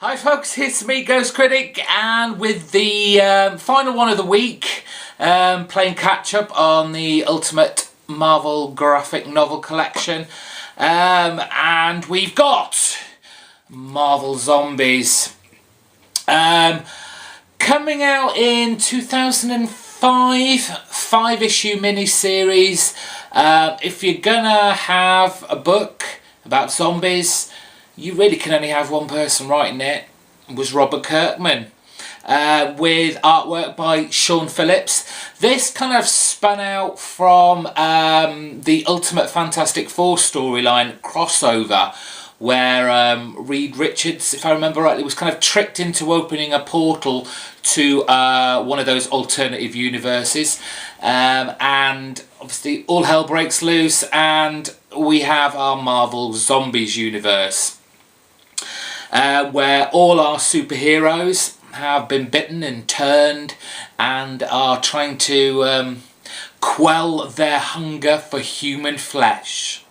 Hi folks, it's me, Ghost Critic, and with the final one of the week, playing catch up on the Ultimate Marvel graphic novel collection, and we've got Marvel Zombies coming out in 2005, 5-issue miniseries. If you're gonna have a book about zombies, you really can only have one person writing it. It was Robert Kirkman, with artwork by Sean Phillips. This kind of spun out from the Ultimate Fantastic Four storyline crossover, where Reed Richards, if I remember rightly, was kind of tricked into opening a portal to one of those alternative universes, and obviously all hell breaks loose, and we have our Marvel Zombies universe. Where all our superheroes have been bitten and turned and are trying to quell their hunger for human flesh.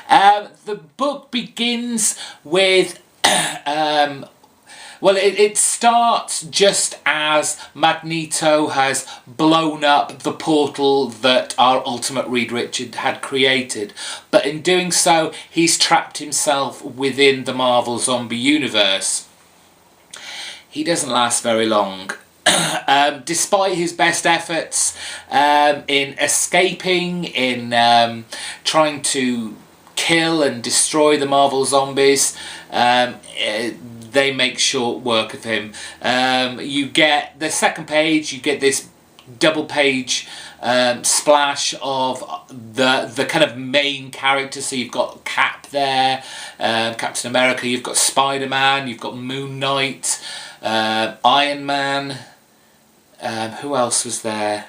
The book begins with well, it starts just as Magneto has blown up the portal that our Ultimate Reed Richards had created. But in doing so, he's trapped himself within the Marvel Zombie universe. He doesn't last very long. Despite his best efforts in escaping, in trying to kill and destroy the Marvel Zombies, they make short work of him. You get the second page, you get this double page splash of the kind of main characters. So you've got Cap there, Captain America, you've got Spider-Man, you've got Moon Knight, Iron Man, who else was there?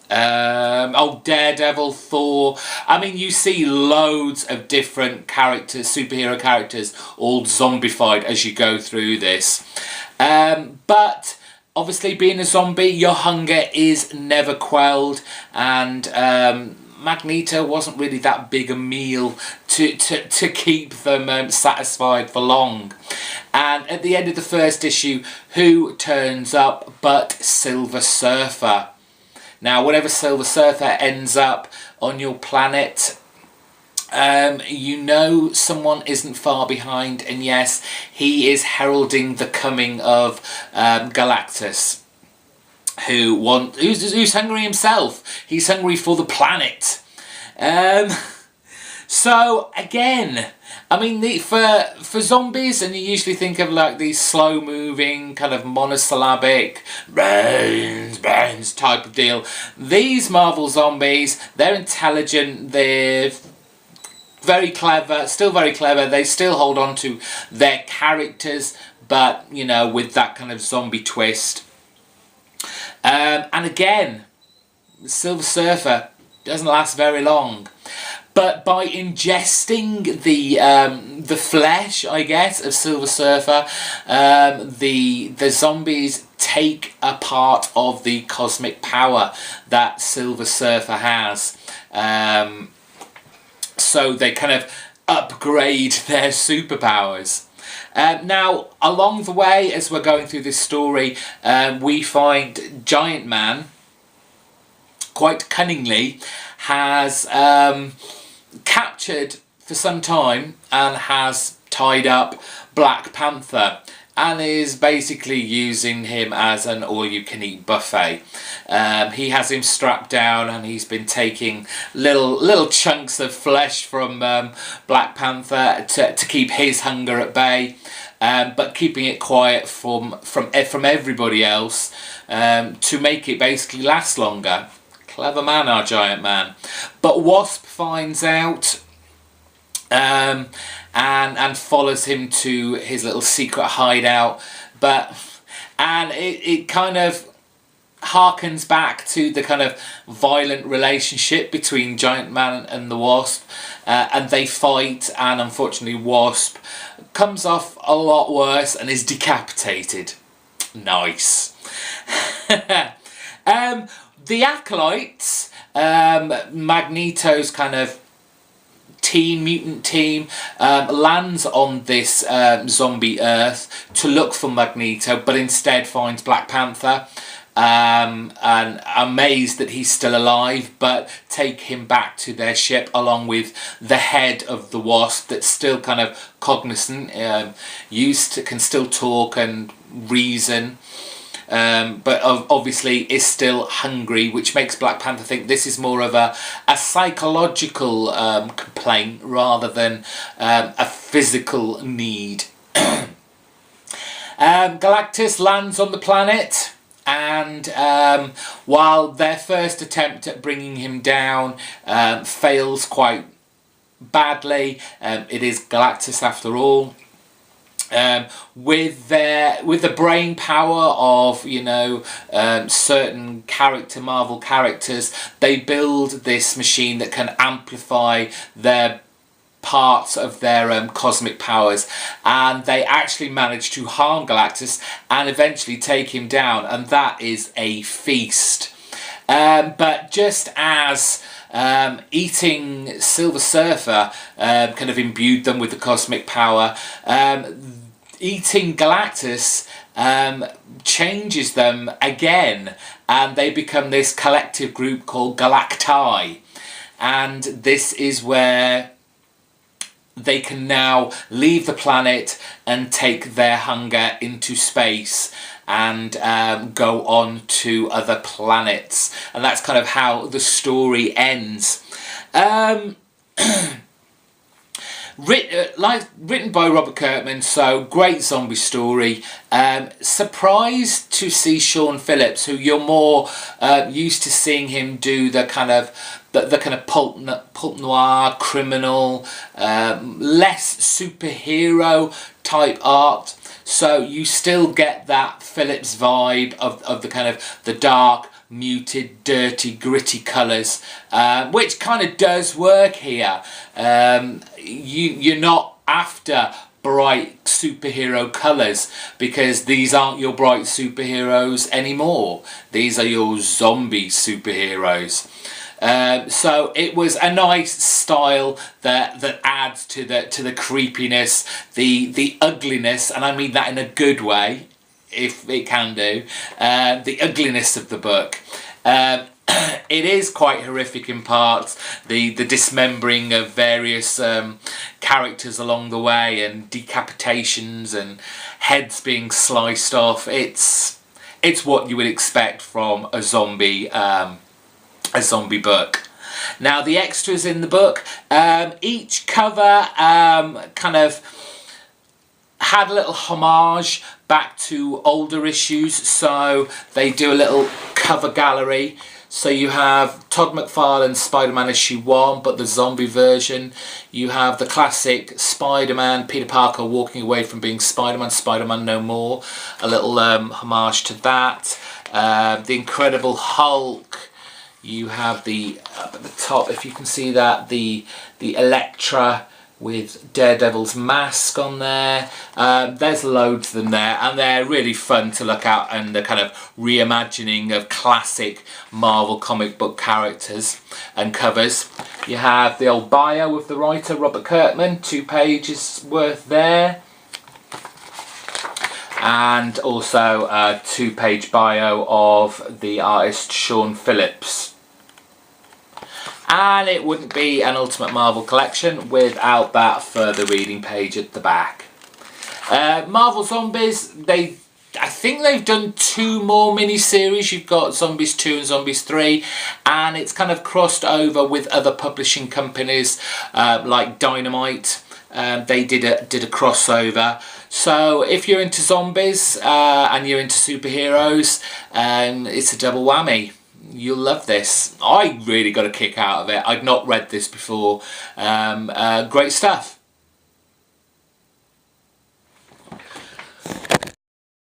Oh, Daredevil, Thor. I mean, you see loads of different characters, superhero characters, all zombified as you go through this. But obviously, being a zombie, your hunger is never quelled, and Magneto wasn't really that big a meal to keep them satisfied for long. And at the end of the first issue, who turns up but Silver Surfer? Now, whenever Silver Surfer ends up on your planet, you know someone isn't far behind, and yes, he is heralding the coming of Galactus, who's hungry himself. He's hungry for the planet. So again, I mean, for zombies, and you usually think of like these slow-moving, kind of monosyllabic, brains type of deal. These Marvel Zombies, they're intelligent, they're very clever, still very clever. They still hold on to their characters, but, you know, with that kind of zombie twist. And again, Silver Surfer doesn't last very long. But by ingesting the flesh, I guess, of Silver Surfer, the zombies take a part of the cosmic power that Silver Surfer has. So they kind of upgrade their superpowers. Now, along the way, as we're going through this story, we find Giant Man, quite cunningly, has captured for some time and has tied up Black Panther and is basically using him as an all-you-can-eat buffet. He has him strapped down, and he's been taking little chunks of flesh from Black Panther to keep his hunger at bay, but keeping it quiet from everybody else, to make it basically last longer. Clever man, our Giant Man. But Wasp finds out and follows him to his little secret hideout. And it kind of harkens back to the kind of violent relationship between Giant Man and the Wasp. And they fight, and unfortunately Wasp comes off a lot worse and is decapitated. Nice. The Acolytes, Magneto's kind of mutant team lands on this zombie Earth to look for Magneto, but instead finds Black Panther. And amazed that he's still alive, but take him back to their ship along with the head of the Wasp that's still kind of cognizant, can still talk and reason, but obviously is still hungry, which makes Black Panther think this is more of a psychological complaint rather than a physical need. Galactus lands on the planet. And while their first attempt at bringing him down fails quite badly, it is Galactus after all. With the brain power of certain Marvel characters, they build this machine that can amplify their parts of their cosmic powers, and they actually manage to harm Galactus and eventually take him down, and that is a feast. But just as eating Silver Surfer kind of imbued them with the cosmic power, eating Galactus changes them again, and they become this collective group called Galacti, and this is where they can now leave the planet and take their hunger into space and go on to other planets. And that's kind of how the story ends. Written by Robert Kirkman, so great zombie story. Surprised to see Sean Phillips, who you're more used to seeing him do the kind of pulp noir, criminal, less superhero type art. So you still get that Phillips vibe of the kind of the dark, muted, dirty, gritty colours, which kind of does work here. You're not after bright superhero colours, because these aren't your bright superheroes anymore. These are your zombie superheroes. So it was a nice style that adds to the creepiness, the ugliness, and I mean that in a good way, if it can do, the ugliness of the book. It is quite horrific in parts, the dismembering of various characters along the way, and decapitations and heads being sliced off. It's what you would expect from a zombie book. Now the extras in the book, each cover kind of had a little homage back to older issues, so they do a little cover gallery. So you have Todd McFarlane's Spider-Man issue 1, but the zombie version. You have the classic Spider-Man, Peter Parker walking away from being Spider-Man, Spider-Man No More, a little homage to that. The Incredible Hulk. You have up at the top, if you can see that, the Elektra with Daredevil's mask on there. There's loads of them there, and they're really fun to look at, and the kind of reimagining of classic Marvel comic book characters and covers. You have the old bio of the writer, Robert Kirkman, 2 pages worth there. And also a 2-page bio of the artist Sean Phillips. And it wouldn't be an Ultimate Marvel collection without that further reading page at the back. Marvel Zombies, I think they've done 2 more mini-series. You've got Zombies 2 and Zombies 3, and it's kind of crossed over with other publishing companies like Dynamite. They did a crossover. So if you're into zombies and you're into superheroes, it's a double whammy. You'll love this. I really got a kick out of it. I'd not read this before. Great stuff.